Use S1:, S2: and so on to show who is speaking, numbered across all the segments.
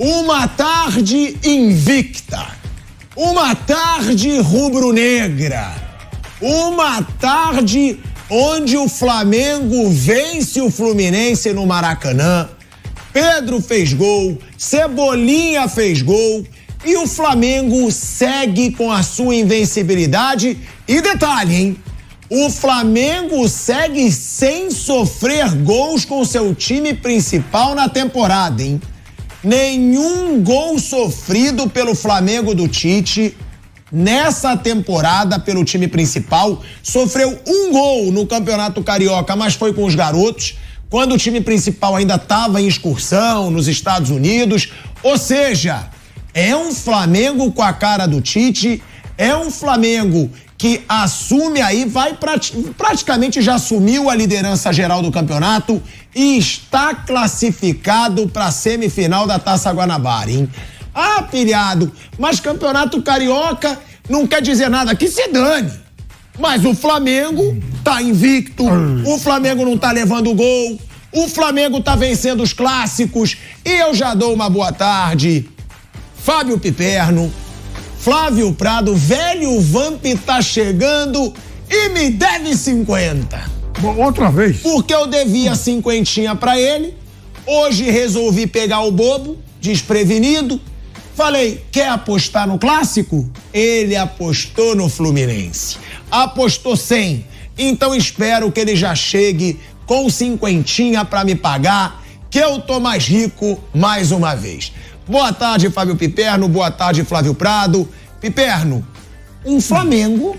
S1: Uma tarde invicta, uma tarde rubro-negra, uma tarde onde o Flamengo vence o Fluminense no Maracanã. Pedro fez gol, Cebolinha fez gol e o Flamengo segue com a sua invencibilidade. E detalhe, hein? O Flamengo segue sem sofrer gols com seu time principal na temporada, hein? Nenhum gol sofrido pelo Flamengo do Tite nessa temporada pelo time principal. Sofreu um gol no Campeonato Carioca, mas foi com os garotos, quando o time principal ainda estava em excursão nos Estados Unidos. Ou seja, é um Flamengo com a cara do Tite, é um Flamengo que assume aí, praticamente já assumiu a liderança geral do campeonato e está classificado para a semifinal da Taça Guanabara, hein? Ah, pilhado, mas Campeonato Carioca não quer dizer nada, que se dane. Mas o Flamengo tá invicto, o Flamengo não tá levando gol, o Flamengo tá vencendo os clássicos. E eu já dou uma boa tarde. Fábio Piperno, Flávio Prado, velho Vamp tá chegando e me deve 50.
S2: Outra vez?
S1: Porque eu devia 50 pra ele, hoje resolvi pegar o bobo, desprevenido. Falei, quer apostar no clássico? Ele apostou no Fluminense. Apostou 100. Então espero que ele já chegue com 50 pra me pagar, que eu tô mais rico mais uma vez. Boa tarde, Fábio Piperno. Boa tarde, Flávio Prado. Piperno, um Flamengo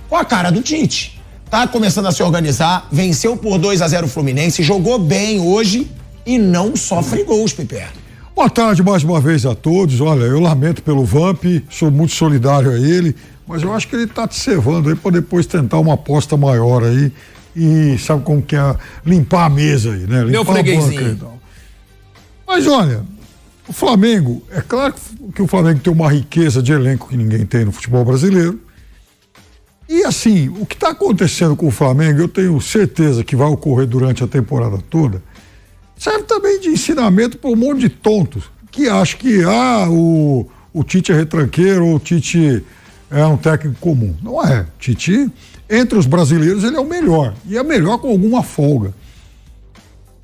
S1: com a cara do Tite. Tá começando a se organizar, venceu por 2-0 o Fluminense, jogou bem hoje e não sofre gols, Piperno.
S2: Boa tarde mais uma vez a todos. Olha, eu lamento pelo Vamp, sou muito solidário a ele, mas eu acho que ele tá te cevando aí para depois tentar uma aposta maior aí e sabe como que é limpar a mesa aí, né? Limpar
S1: meu freguesinho.
S2: Então. Mas olha, o Flamengo, é claro que o Flamengo tem uma riqueza de elenco que ninguém tem no futebol brasileiro. E assim, o que está acontecendo com o Flamengo, eu tenho certeza que vai ocorrer durante a temporada toda, serve também de ensinamento para um monte de tontos que acham que o Tite é retranqueiro ou o Tite é um técnico comum. Não é. Tite, entre os brasileiros, ele é o melhor. E é melhor com alguma folga.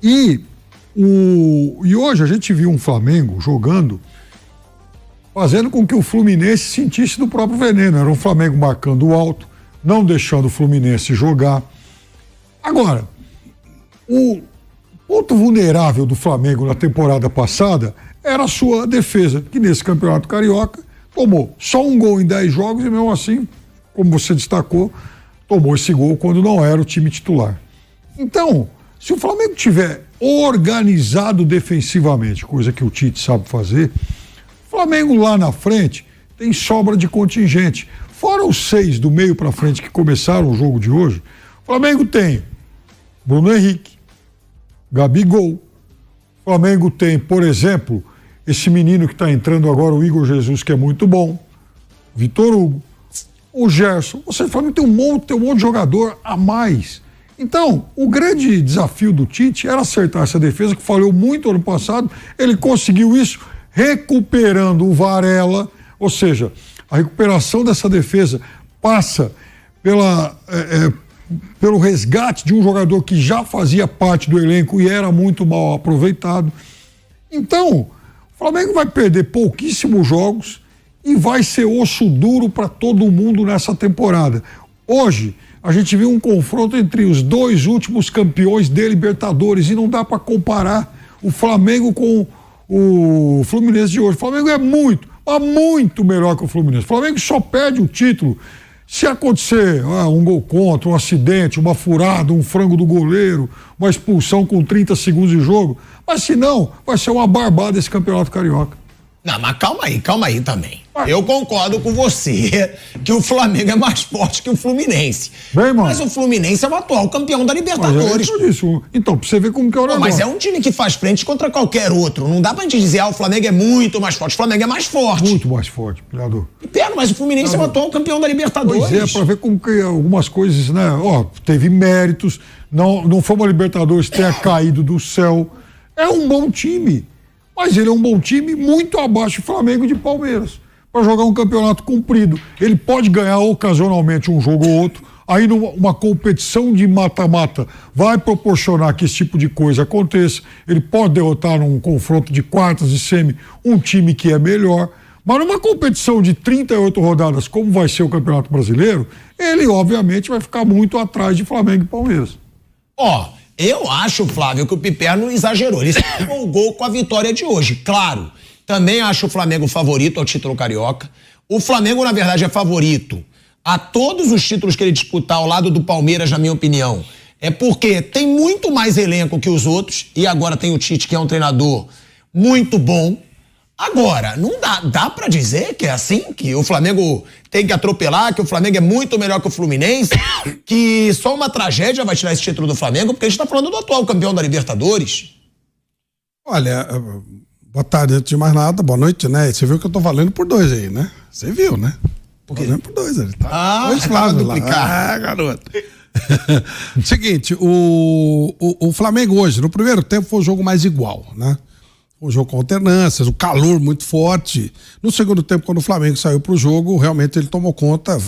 S2: E hoje a gente viu um Flamengo jogando, fazendo com que o Fluminense sentisse do próprio veneno. Era um Flamengo marcando alto, não deixando o Fluminense jogar. Agora, o ponto vulnerável do Flamengo na temporada passada era a sua defesa, que nesse Campeonato Carioca tomou só um gol em 10 jogos e mesmo assim, como você destacou, tomou esse gol quando não era o time titular. Então, se o Flamengo tiver organizado defensivamente, coisa que o Tite sabe fazer, o Flamengo lá na frente tem sobra de contingente. Fora os 6 do meio para frente que começaram o jogo de hoje, o Flamengo tem Bruno Henrique, Gabigol. O Flamengo tem, por exemplo, esse menino que está entrando agora, o Igor Jesus, que é muito bom, Vitor Hugo, o Gerson. Ou seja, o Flamengo tem um monte de jogador a mais. Então, o grande desafio do Tite era acertar essa defesa, que falhou muito ano passado. Ele conseguiu isso recuperando o Varela, ou seja, a recuperação dessa defesa passa pelo resgate de um jogador que já fazia parte do elenco e era muito mal aproveitado. Então, o Flamengo vai perder pouquíssimos jogos e vai ser osso duro para todo mundo nessa temporada. Hoje, a gente viu um confronto entre os 2 últimos campeões de Libertadores e não dá para comparar o Flamengo com o Fluminense de hoje. O Flamengo é muito melhor que o Fluminense. O Flamengo só perde o título se acontecer um gol contra, um acidente, uma furada, um frango do goleiro, uma expulsão com 30 segundos de jogo. Mas se não, vai ser uma barbada esse Campeonato Carioca.
S1: Não, mas calma aí também. Eu concordo com você que o Flamengo é mais forte que o Fluminense.
S2: Bem,
S1: mas o Fluminense é o atual campeão da Libertadores.
S2: Então, pra você ver como que é o negócio.
S1: Mas é um time que faz frente contra qualquer outro. Não dá pra gente dizer, o Flamengo é muito mais forte. O Flamengo é mais forte.
S2: Muito mais forte, vereador.
S1: Mas o Fluminense é o atual campeão da Libertadores.
S2: Pois é, pra ver como que algumas coisas, né? Teve méritos, não foi uma Libertadores que tenha caído do céu. É um bom time. mas ele é um bom time muito abaixo de Flamengo e de Palmeiras, para jogar um campeonato comprido. Ele pode ganhar ocasionalmente um jogo ou outro, aí numa competição de mata-mata vai proporcionar que esse tipo de coisa aconteça. Ele pode derrotar num confronto de quartas e semi um time que é melhor, mas numa competição de 38 rodadas, como vai ser o Campeonato Brasileiro, ele obviamente vai ficar muito atrás de Flamengo e Palmeiras.
S1: Eu acho, Flávio, que o Piperno exagerou. Ele se empolgou com a vitória de hoje. Claro, também acho o Flamengo favorito ao título carioca. O Flamengo, na verdade, é favorito a todos os títulos que ele disputar ao lado do Palmeiras, na minha opinião. É porque tem muito mais elenco que os outros e agora tem o Tite, que é um treinador muito bom. Agora, não dá pra dizer que é assim, que o Flamengo tem que atropelar, que o Flamengo é muito melhor que o Fluminense, que só uma tragédia vai tirar esse título do Flamengo, porque a gente tá falando do atual campeão da Libertadores.
S3: Olha, boa tarde, antes de mais nada, boa noite, né? Você viu que eu tô valendo por 2 aí, né? Você viu, né? Tô valendo por 2, ele tá. Dois Flávio lá. Garoto. Seguinte, o Flamengo hoje, no primeiro tempo, foi o jogo mais igual, né? Um jogo com alternâncias, o calor muito forte. No segundo tempo, quando o Flamengo saiu pro jogo, realmente ele tomou conta,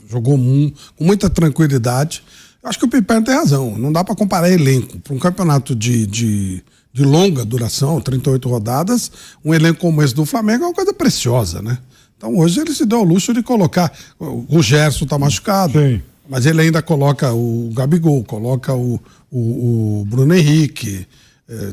S3: jogou com muita tranquilidade. Eu acho que o Piperno tem razão, não dá para comparar elenco. Para um campeonato de longa duração, 38 rodadas, um elenco como esse do Flamengo é uma coisa preciosa, né? Então hoje ele se deu ao luxo de colocar, o Gerson tá machucado,
S2: Sim.
S3: Mas ele ainda coloca o Gabigol, coloca o Bruno Henrique.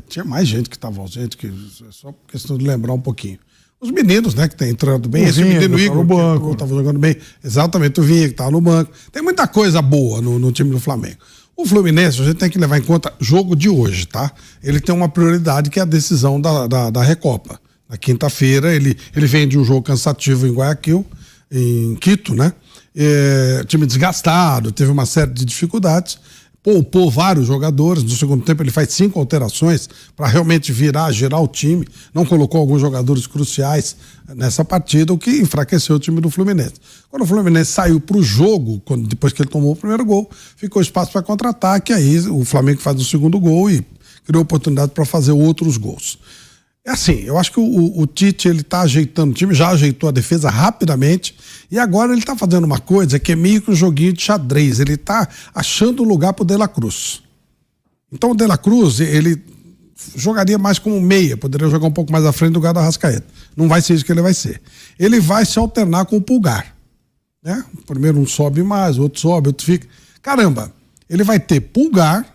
S3: Tinha mais gente que estava ausente, que só questão de lembrar um pouquinho. Os meninos, né, que estão entrando bem. Esse menino Igor,
S2: no banco,
S3: que estava jogando bem. Exatamente, o Vinha, que estava no banco. Tem muita coisa boa no time do Flamengo. O Fluminense, a gente tem que levar em conta jogo de hoje, tá? Ele tem uma prioridade que é a decisão da Recopa. Na quinta-feira, ele vem de um jogo cansativo em Guayaquil, em Quito, né? Time desgastado, teve uma série de dificuldades. Poupou vários jogadores. No segundo tempo ele faz 5 alterações para realmente girar o time. Não colocou alguns jogadores cruciais nessa partida, o que enfraqueceu o time do Fluminense. Quando o Fluminense saiu para o jogo, depois que ele tomou o primeiro gol, ficou espaço para contra-ataque, aí o Flamengo faz o segundo gol e criou oportunidade para fazer outros gols. É assim, eu acho que o Tite, ele tá ajeitando o time, já ajeitou a defesa rapidamente e agora ele tá fazendo uma coisa que é meio que um joguinho de xadrez, ele tá achando lugar pro De La Cruz. Então o De La Cruz, ele jogaria mais como meia, poderia jogar um pouco mais à frente do lugar da Arrascaeta. Não vai ser isso que ele vai ser. Ele vai se alternar com o Pulgar, né? Primeiro um sobe mais, o outro sobe, o outro fica. Caramba, ele vai ter Pulgar,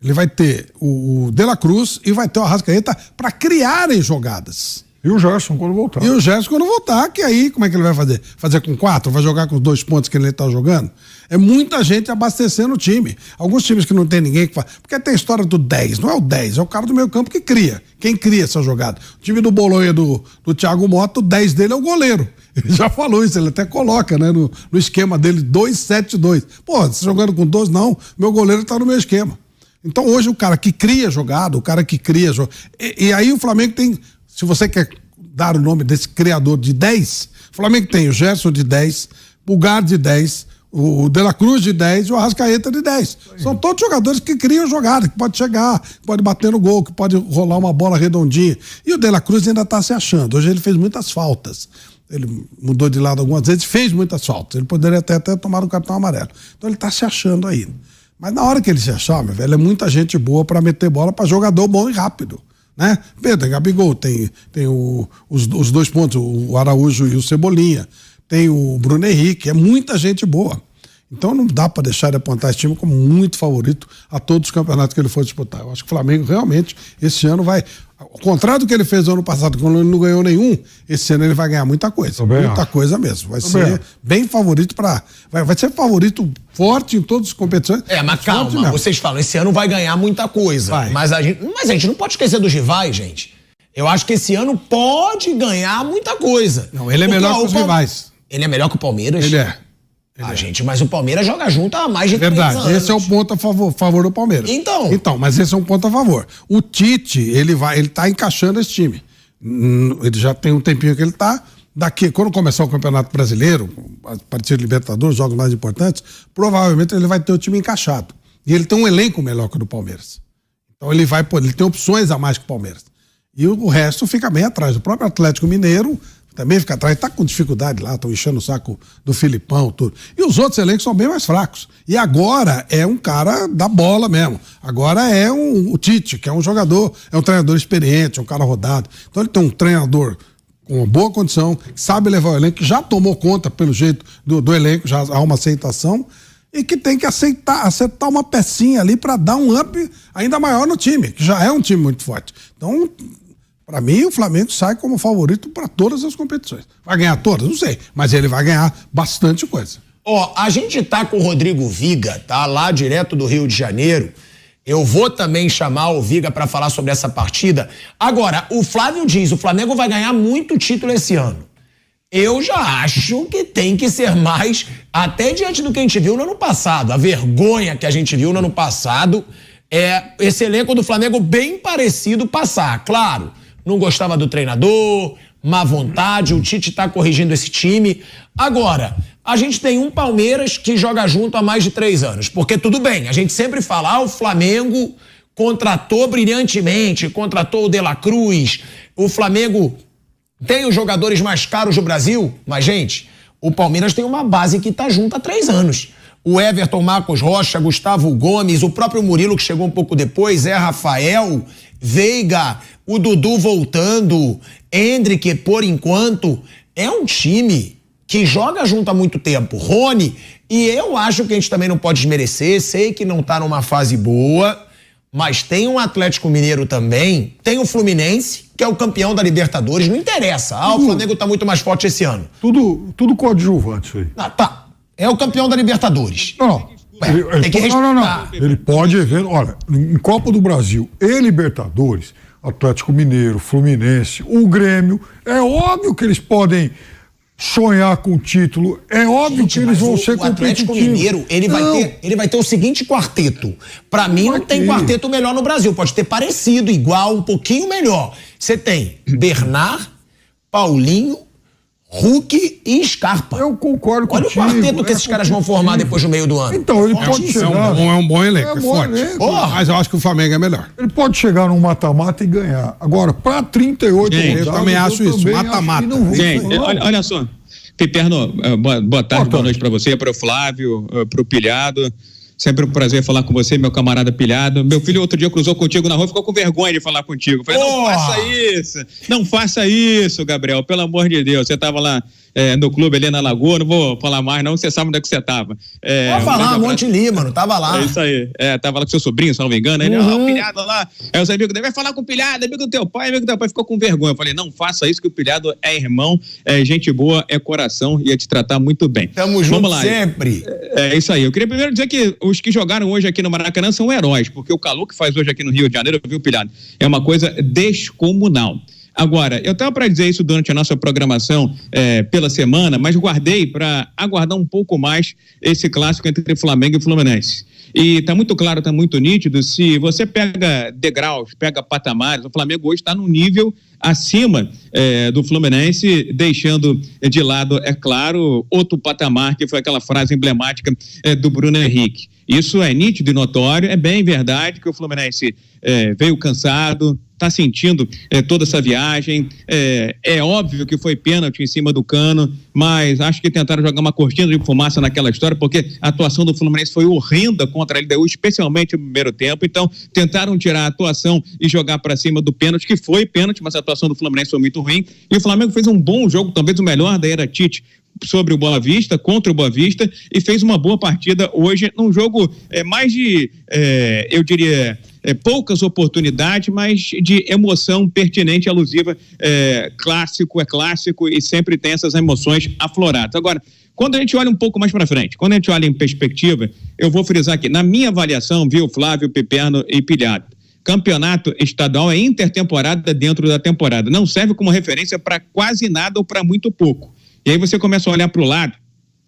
S3: ele vai ter o De La Cruz e vai ter o Arrascaeta para criarem jogadas.
S2: E o Gerson quando voltar.
S3: E o Gerson quando voltar, que aí como é que ele vai fazer? Fazer com 4? Vai jogar com os 2 pontos que ele está jogando? É muita gente abastecendo o time. Alguns times que não tem ninguém que faz. Porque tem a história do 10, não é o 10, é o cara do meio campo que cria. Quem cria essa jogada? O time do Bolonha do Thiago Mota, o 10 dele é o goleiro. Ele já falou isso, ele até coloca, né, no esquema dele 2-7-2. Pô, você jogando com 12, não, meu goleiro tá no meu esquema. Então hoje o cara que cria jogada, o cara que cria jogada. E aí o Flamengo tem, se você quer dar o nome desse criador de 10, o Flamengo tem o Gerson de 10, Pulgar de 10, o De La Cruz de 10 e o Arrascaeta de 10. São todos jogadores que criam jogada, que pode chegar, que pode bater no gol, que pode rolar uma bola redondinha. E o De La Cruz ainda está se achando. Hoje ele fez muitas faltas. Ele mudou de lado algumas vezes, fez muitas faltas. Ele poderia até tomar um cartão amarelo. Então ele está se achando ainda. Mas na hora que ele se achar, meu velho, é muita gente boa para meter bola para jogador bom e rápido, né? Tem Gabigol, tem os 2 pontos, o Araújo e o Cebolinha, tem o Bruno Henrique, é muita gente boa. Então não dá para deixar de apontar esse time como muito favorito a todos os campeonatos que ele for disputar. Eu acho que o Flamengo realmente esse ano vai, ao contrário do que ele fez no ano passado, quando ele não ganhou nenhum, esse ano ele vai ganhar muita coisa. Muita coisa mesmo. Vai ser bem favorito vai ser favorito forte em todas as competições.
S1: Mas calma, vocês falam, esse ano vai ganhar muita coisa. Mas a gente não pode esquecer dos rivais, gente. Eu acho que esse ano pode ganhar muita coisa.
S3: Não, ele é melhor que os rivais.
S1: Ele é melhor que o Palmeiras?
S3: Ele é.
S1: Gente, mas o Palmeiras joga junto há mais de 3 anos.
S3: Verdade, esse é o ponto a favor do Palmeiras. Então, mas esse é um ponto a favor. O Tite, ele tá encaixando esse time. Ele já tem um tempinho que ele tá. Quando começar o Campeonato Brasileiro, a partir de Libertadores, jogos mais importantes, provavelmente ele vai ter o time encaixado. E ele tem um elenco melhor que o do Palmeiras. Então ele tem opções a mais que o Palmeiras. E o resto fica bem atrás. O próprio Atlético Mineiro também fica atrás, tá com dificuldade lá, estão enchendo o saco do Filipão, tudo. E os outros elencos são bem mais fracos. E agora é um cara da bola mesmo. Agora é o Tite, que é um jogador, é um treinador experiente, é um cara rodado. Então ele tem um treinador com uma boa condição, que sabe levar o elenco, que já tomou conta, pelo jeito, do elenco, já há uma aceitação, e que tem que acertar uma pecinha ali para dar um up ainda maior no time, que já é um time muito forte. Então, para mim, o Flamengo sai como favorito para todas as competições. Vai ganhar todas? Não sei, mas ele vai ganhar bastante coisa.
S1: A gente tá com o Rodrigo Viga, tá? Lá direto do Rio de Janeiro. Eu vou também chamar o Viga para falar sobre essa partida. Agora, o Flávio diz, o Flamengo vai ganhar muito título esse ano. Eu já acho que tem que ser mais, até diante do que a gente viu no ano passado. A vergonha que a gente viu no ano passado é esse elenco do Flamengo bem parecido passar. Claro, não gostava do treinador, má vontade, o Tite tá corrigindo esse time. Agora, a gente tem um Palmeiras que joga junto há mais de 3 anos. Porque tudo bem, a gente sempre fala, o Flamengo contratou brilhantemente, contratou o De La Cruz, o Flamengo tem os jogadores mais caros do Brasil, mas, gente, o Palmeiras tem uma base que tá junto há 3 anos. O Everton, Marcos Rocha, Gustavo Gomes, o próprio Murilo, que chegou um pouco depois, Zé Rafael, Veiga, o Dudu voltando, Endrick, por enquanto, é um time que joga junto há muito tempo. Rony, e eu acho que a gente também não pode desmerecer, sei que não tá numa fase boa, mas tem um Atlético Mineiro também, tem o Fluminense, que é o campeão da Libertadores, não interessa. O Flamengo tá muito mais forte esse ano.
S2: Tudo coadjuvante isso aí.
S1: Tá. É o campeão da Libertadores.
S2: Não.
S1: Tem que respeitar.
S2: Ele pode ver, olha, em Copa do Brasil e Libertadores, Atlético Mineiro, Fluminense, o Grêmio, é óbvio que eles podem sonhar com o título, é óbvio que eles vão ser competitivos.
S1: O Atlético Mineiro, ele vai ter o seguinte quarteto. Pra mim não tem quarteto melhor no Brasil, pode ter parecido, igual, um pouquinho melhor. Você tem Bernard, Paulinho, Hulk e Scarpa.
S2: Eu concordo
S1: contigo. Olha o quarteto que esses caras vão formar depois do meio do ano.
S2: Então, ele pode chegar...
S3: É um bom elenco, é forte. Mas eu acho que o Flamengo é melhor.
S2: Ele pode chegar num mata-mata e ganhar. Agora, para 38 rodadas...
S3: Eu também acho isso, mata-mata.
S4: Gente, olha só. Piperno, boa tarde, boa noite para você, para o Flávio, para o Pilhado. Sempre um prazer falar com você, meu camarada Pilhado. Meu filho outro dia cruzou contigo na rua, ficou com vergonha de falar contigo. Falei, não faça isso, Gabriel, pelo amor de Deus. Você estava lá no clube ali na Lagoa, não vou falar mais não, você sabe onde é que você estava.
S1: Pode falar, Monte Líbano, tava lá.
S4: É isso aí, tava lá com seu sobrinho, se não me engano. Ele, Pilhado lá, os amigos dele, vai falar com o Pilhado, amigo do teu pai ficou com vergonha. Eu falei, não faça isso, que o Pilhado é irmão, é gente boa, é coração, ia te tratar muito bem.
S1: Tamo junto sempre.
S4: É isso aí, eu queria primeiro dizer que os que jogaram hoje aqui no Maracanã são heróis, porque o calor que faz hoje aqui no Rio de Janeiro, viu, Pilhado, é uma coisa descomunal. Agora, eu estava para dizer isso durante a nossa programação pela semana, mas guardei para aguardar um pouco mais esse clássico entre Flamengo e Fluminense. E está muito claro, está muito nítido, se você pega degraus, pega patamares, o Flamengo hoje está num nível acima do Fluminense, deixando de lado, é claro, outro patamar, que foi aquela frase emblemática do Bruno Henrique. Isso é nítido e notório, é bem verdade que o Fluminense veio cansado, está sentindo toda essa viagem, é óbvio que foi pênalti em cima do Cano, mas acho que tentaram jogar uma cortina de fumaça naquela história, porque a atuação do Fluminense foi horrenda contra a LDU, especialmente no primeiro tempo, então tentaram tirar a atuação e jogar para cima do pênalti, que foi pênalti, mas a atuação do Fluminense foi muito ruim, e o Flamengo fez um bom jogo, talvez o melhor da era Tite, sobre o Boa Vista, contra o Boa Vista, e fez uma boa partida hoje num jogo mais de, eu diria, poucas oportunidades, mas de emoção pertinente e alusiva. Clássico é clássico e sempre tem essas emoções afloradas. Agora, quando a gente olha um pouco mais para frente, quando a gente olha em perspectiva, eu vou frisar aqui, na minha avaliação, viu, Flávio, Piperno e Pilhado, campeonato estadual é intertemporada dentro da temporada, não serve como referência para quase nada ou para muito pouco. E aí você começa a olhar para o lado,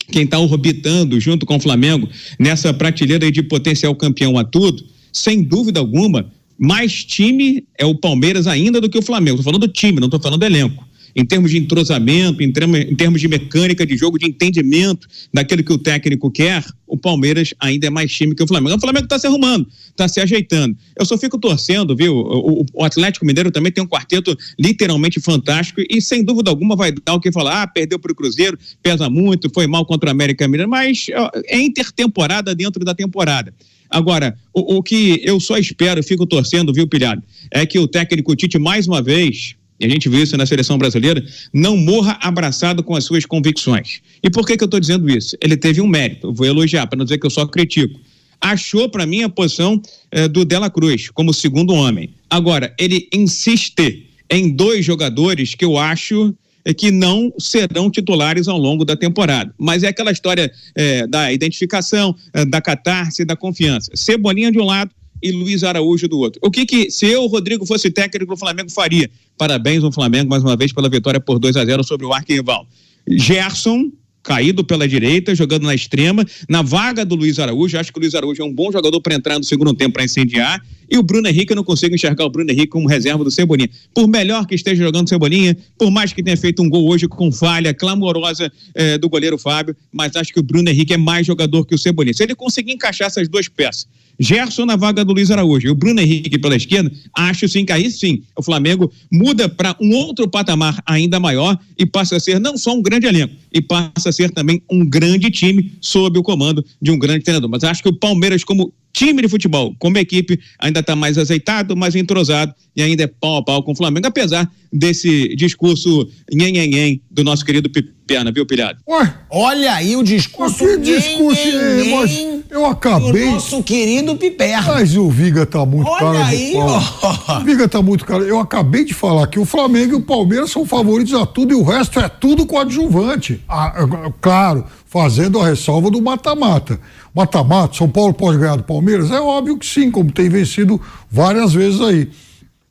S4: quem está orbitando junto com o Flamengo nessa prateleira de potencial campeão a tudo, sem dúvida alguma, mais time é o Palmeiras ainda do que o Flamengo. Estou falando do time, não estou falando do elenco. em termos de entrosamento, em termos de mecânica de jogo, de entendimento daquilo que o técnico quer, o Palmeiras ainda é mais time que o Flamengo. O Flamengo está se arrumando, está se ajeitando. Eu só fico torcendo, viu? O Atlético Mineiro também tem um quarteto literalmente fantástico e sem dúvida alguma vai dar o que falar, perdeu para o Cruzeiro, pesa muito, foi mal contra o América Mineiro, mas é intertemporada dentro da temporada. Agora, o que eu só espero, fico torcendo, viu, Pilhado, é que o técnico Tite, mais uma vez, e a gente viu isso na seleção brasileira, não morra abraçado com as suas convicções. E por que eu estou dizendo isso? Ele teve um mérito, eu vou elogiar, para não dizer que eu só critico. Achou, para mim, a posição do Dela Cruz como segundo homem. Agora, ele insiste em 2 jogadores que eu acho que não serão titulares ao longo da temporada. Mas é aquela história da identificação, da catarse, da confiança. Cebolinha de um lado e Luiz Araújo do outro. O que se eu, Rodrigo, fosse técnico do Flamengo, faria? Parabéns ao Flamengo, mais uma vez, pela vitória por 2-0 sobre o arquirrival. Gerson, caído pela direita, jogando na extrema, na vaga do Luiz Araújo. Acho que o Luiz Araújo é um bom jogador para entrar no segundo tempo, para incendiar. E o Bruno Henrique, eu não consigo enxergar o Bruno Henrique como reserva do Cebolinha. Por melhor que esteja jogando Cebolinha, por mais que tenha feito um gol hoje com falha clamorosa do goleiro Fábio, mas acho que o Bruno Henrique é mais jogador que o Cebolinha. Se ele conseguir encaixar essas 2 peças, Gerson na vaga do Luiz Araújo e o Bruno Henrique pela esquerda, acho sim que aí sim o Flamengo muda para um outro patamar ainda maior e passa a ser não só um grande elenco, e passa a ser também um grande time sob o comando de um grande treinador. Mas acho que o Palmeiras, como time de futebol, como equipe, ainda está mais azeitado, mais entrosado e ainda é pau a pau com o Flamengo, apesar desse discurso nhen do nosso querido Piperna, viu, Pilhado?
S2: Ué,
S1: olha aí o discurso.
S2: que discurso eu acabei.
S1: O nosso querido Piperna.
S2: Mas o Viga tá muito
S1: Olha
S2: cara
S1: aí,
S2: de pau.
S1: ó.
S2: O Viga tá muito cara. Eu acabei de falar que o Flamengo e o Palmeiras são favoritos a tudo e o resto é tudo coadjuvante. Claro, fazendo a ressalva do mata-mata. Mata-mata, São Paulo pode ganhar do Palmeiras? É óbvio que sim, como tem vencido várias vezes aí.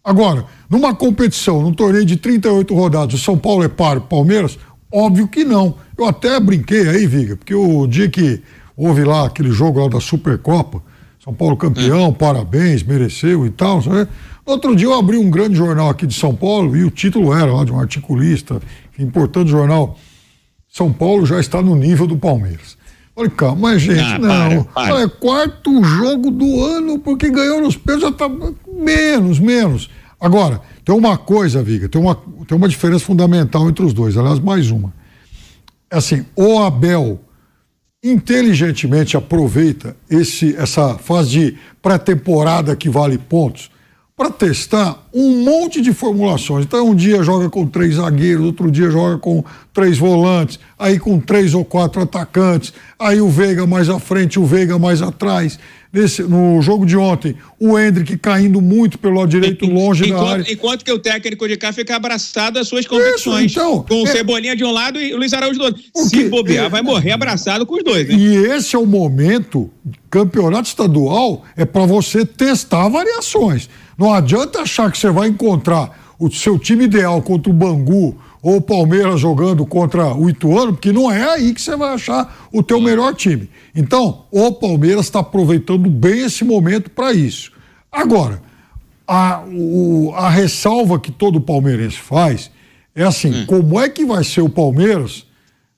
S2: Agora, numa competição, num torneio de 38 rodadas, o São Paulo é par do Palmeiras? Óbvio que não. Eu até brinquei aí, Viga, porque o dia que houve lá aquele jogo lá da Supercopa, São Paulo campeão, parabéns, mereceu e tal, sabe? Outro dia eu abri um grande jornal aqui de São Paulo e o título era lá de um articulista, importante jornal, São Paulo já está no nível do Palmeiras. Falei, calma, mas gente, não. Para. É 4º jogo do ano, porque ganhou nos pênaltis, já tá menos. Agora, tem uma coisa, Viga, tem uma diferença fundamental entre os dois, aliás, mais uma. Assim, o Abel inteligentemente aproveita essa fase de pré-temporada que vale pontos para testar um monte de formulações. Então, um dia joga com 3 zagueiros, outro dia joga com 3 volantes, aí com 3 ou 4 atacantes, aí o Veiga mais à frente, o Veiga mais atrás. No jogo de ontem, o Endrick caindo muito pelo lado direito, longe da área.
S4: Enquanto que o técnico de cá fica abraçado às suas convicções.
S2: Isso, então,
S4: com o Cebolinha de um lado e o Luiz Araújo do outro. Se bobear, vai morrer abraçado com os dois, né?
S2: E esse é o momento, campeonato estadual, é para você testar variações. Não adianta achar que você vai encontrar o seu time ideal contra o Bangu ou o Palmeiras jogando contra o Ituano, porque não é aí que você vai achar o teu melhor time. Então, o Palmeiras está aproveitando bem esse momento para isso. Agora, a ressalva que todo palmeirense faz é assim, como é que vai ser o Palmeiras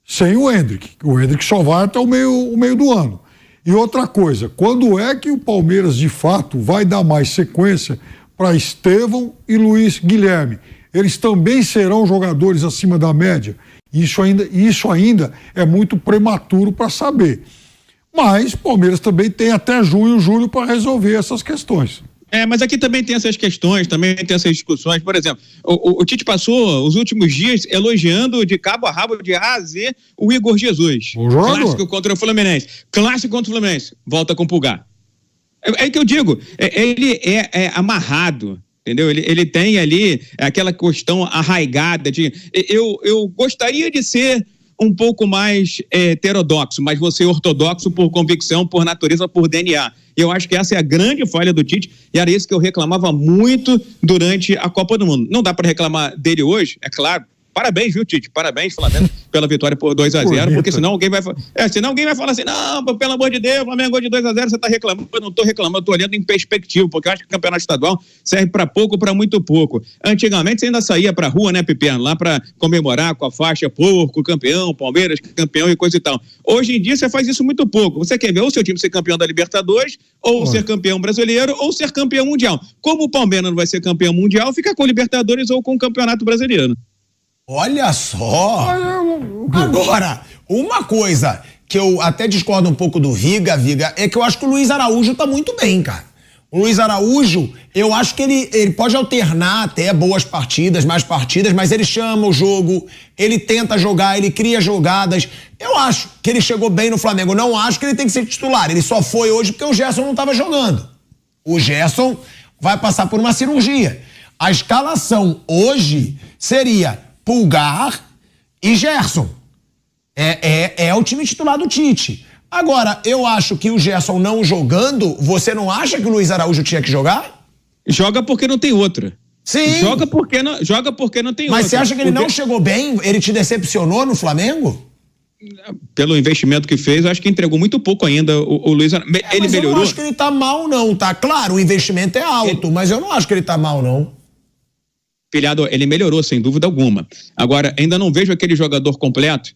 S2: sem o Endrick? O Endrick só vai até o meio do ano. E outra coisa, quando é que o Palmeiras, de fato, vai dar mais sequência para Estevão e Luiz Guilherme? Eles também serão jogadores acima da média. Isso ainda é muito prematuro para saber. Mas o Palmeiras também tem até junho, julho para resolver essas questões.
S4: Mas aqui também tem essas questões, também tem essas discussões. Por exemplo, o Tite passou os últimos dias elogiando de cabo a rabo, de A a Z, o Igor Jesus. Clássico contra o Fluminense. Volta com o Pulgar. É que eu digo, ele é amarrado, entendeu? Ele tem ali aquela questão arraigada de... Eu gostaria de ser um pouco mais heterodoxo, mas você é ortodoxo por convicção, por natureza, por DNA. Eu acho que essa é a grande falha do Tite e era isso que eu reclamava muito durante a Copa do Mundo. Não dá para reclamar dele hoje, é claro, Parabéns, viu, Tite? Parabéns, Flamengo, pela vitória por 2-0, porque senão alguém vai falar assim, não, pelo amor de Deus, Flamengo de 2-0, você tá reclamando. Eu não tô reclamando, eu tô olhando em perspectiva, porque eu acho que o campeonato estadual serve para pouco, para muito pouco. Antigamente você ainda saía pra rua, né, Piperno, lá pra comemorar com a faixa porco, campeão, Palmeiras, campeão e coisa e tal. Hoje em dia você faz isso muito pouco. Você quer ver ou seu time ser campeão da Libertadores, ou ser campeão brasileiro, ou ser campeão mundial. Como o Palmeiras não vai ser campeão mundial, fica com Libertadores ou com o Campeonato Brasileiro.
S1: Olha só! Agora, uma coisa que eu até discordo um pouco do Viga, é que eu acho que o Luiz Araújo tá muito bem, cara. O Luiz Araújo, eu acho que ele pode alternar até boas partidas, mais partidas, mas ele chama o jogo, ele tenta jogar, ele cria jogadas. Eu acho que ele chegou bem no Flamengo. Não acho que ele tem que ser titular. Ele só foi hoje porque o Gerson não estava jogando. O Gerson vai passar por uma cirurgia. A escalação hoje seria Pulgar e Gerson. É o time titular do Tite. Agora, eu acho que o Gerson não jogando, você não acha que o Luiz Araújo tinha que jogar?
S4: Joga porque não tem outra.
S1: Sim.
S4: Joga porque não tem outra.
S1: Mas você acha que ele não chegou bem? Ele te decepcionou no Flamengo?
S4: Pelo investimento que fez, eu acho que entregou muito pouco ainda o Luiz Araújo. Ele melhorou?
S1: Eu não acho que ele tá mal não, tá? Claro, o investimento é alto, mas eu não acho que ele tá mal não.
S4: Filhado, ele melhorou sem dúvida alguma. Agora, ainda não vejo aquele jogador completo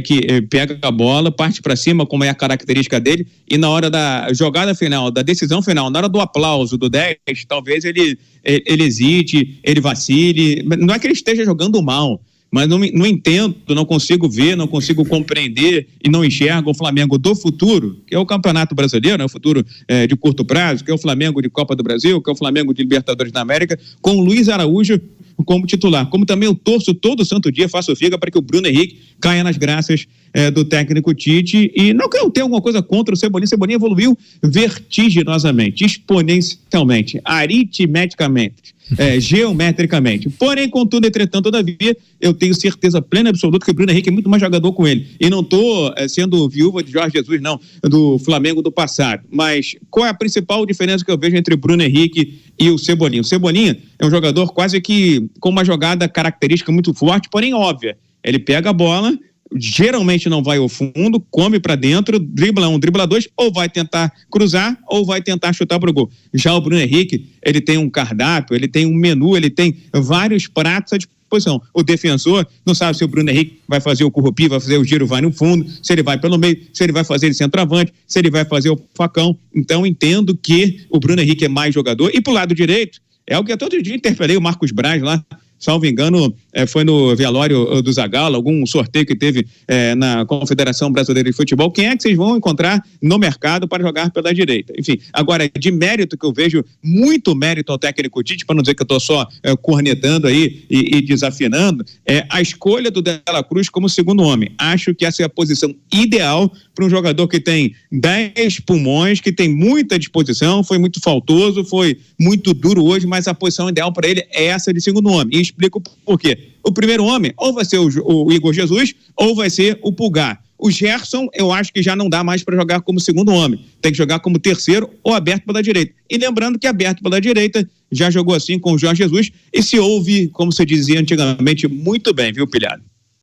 S4: que pega a bola, parte para cima, como é a característica dele, e na hora da jogada final, da decisão final, na hora do aplauso do 10, talvez ele hesite, ele vacile. Não é que ele esteja jogando mal, mas não entendo, não consigo ver, não consigo compreender e não enxergo o Flamengo do futuro, que é o Campeonato Brasileiro, o futuro de curto prazo, que é o Flamengo de Copa do Brasil, que é o Flamengo de Libertadores da América, com o Luiz Araújo como titular. Como também eu torço todo santo dia, faço figa para que o Bruno Henrique caia nas graças do técnico Tite, e não que eu tenha alguma coisa contra o Cebolinha. Cebolinha evoluiu vertiginosamente, exponencialmente, aritmeticamente, geometricamente. Porém, contudo, entretanto, todavia, eu tenho certeza plena e absoluta que o Bruno Henrique é muito mais jogador com ele. E não estou sendo viúva de Jorge Jesus, não, do Flamengo do passado. Mas qual é a principal diferença que eu vejo entre o Bruno Henrique e o Cebolinha? O Cebolinha é um jogador quase que com uma jogada característica muito forte, porém óbvia. Ele pega a bola, geralmente não vai ao fundo, come para dentro, dribla um, dribla dois, ou vai tentar cruzar, ou vai tentar chutar pro gol. Já o Bruno Henrique, ele tem um cardápio, ele tem um menu, ele tem vários pratos à disposição. O defensor não sabe se o Bruno Henrique vai fazer o currupi, vai fazer o giro, vai no fundo, se ele vai pelo meio, se ele vai fazer de centroavante, se ele vai fazer o facão. Então, entendo que o Bruno Henrique é mais jogador. E pro lado direito, é o que eu todo dia interpelei o Marcos Braz lá, salvo engano, foi no velório do Zagallo, algum sorteio que teve na Confederação Brasileira de Futebol. Quem é que vocês vão encontrar no mercado para jogar pela direita? Enfim, agora, de mérito que eu vejo, muito mérito ao técnico Tite, para não dizer que eu estou só cornetando aí e desafinando, a escolha do De La Cruz como segundo homem. Acho que essa é a posição ideal para um jogador que tem 10 pulmões, que tem muita disposição, foi muito faltoso, foi muito duro hoje, mas a posição ideal para ele é essa de segundo homem. E explico por quê. O primeiro homem ou vai ser o Igor Jesus ou vai ser o Pulgar. O Gerson, eu acho que já não dá mais para jogar como segundo homem. Tem que jogar como terceiro ou aberto pela direita. E lembrando que aberto pela direita já jogou assim com o Jorge Jesus e se ouve, como se dizia antigamente, muito bem, viu, Pilhado?